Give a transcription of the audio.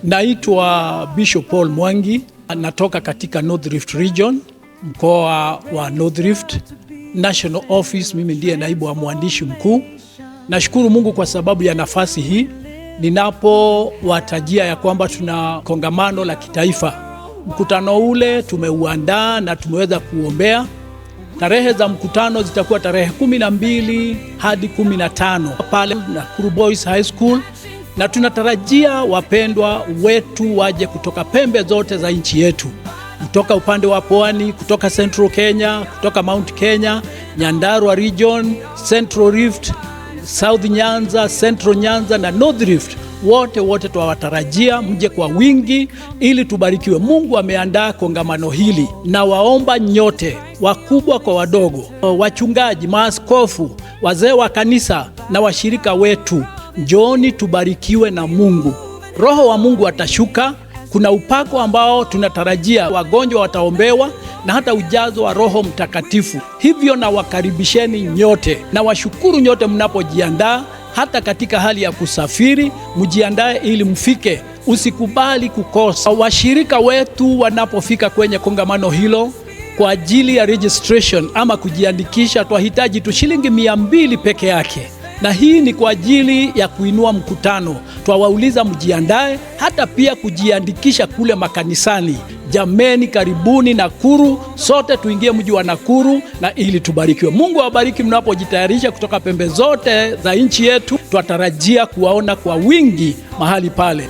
Naitwa Bishop Paul Mwangi, natoka katika North Rift Region, mkoa wa North Rift National Office. Mimi ndiye naibu wa mwandishi mkuu. Nashukuru Mungu kwa sababu ya nafasi hii ninapowatajia ya kwamba tuna kongamano la kitaifa. Mkutano ule tumeuandaa na tumeweza kuombea. Tarehe za mkutano zitakuwa tarehe 12 hadi 15 pale Nakuru Boys High School, na tunatarajia wapendwa wetu waje kutoka pembe zote za nchi yetu, kutoka upande wa Pwani, kutoka Central Kenya, kutoka Mount Kenya, Nyandarua Region, Central Rift, South Nyanza, Central Nyanza na North Rift. Wote tunawatarajia mje kwa wingi ili tubarikiwe. Mungu ameandaa kongamano hili, na waomba nyote, wakubwa kwa wadogo, wachungaji, maaskofu, wazee wa kanisa na washirika wetu, njooni tubarikiwe na Mungu. Roho wa Mungu atashuka. Kuna upako ambao tunatarajia, wagonjwa wataombewa na hata ujazo wa Roho Mtakatifu. Hivyo na wakaribisheni nyote, na washukuru nyote mnapojiandaa. Hata katika hali ya kusafiri, mjiandae ili mfike. Usikubali kukosa. Washirika wetu wanapofika kwenye kongamano hilo kwa ajili ya registration ama kujiandikisha, twahitaji tu shilingi 200 peke yake, na hii ni kwa ajili ya kuinua mkutano. Twawauliza mjiandae, hata pia kujiandikisha kule makanisani. Jameni, karibuni Nakuru, sote tuingie mji wa Nakuru na ili tubarikiwe. Mungu awabariki mnapojitayarisha kutoka pembe zote za nchi yetu. Twatarajia kuwaona kwa wingi mahali pale.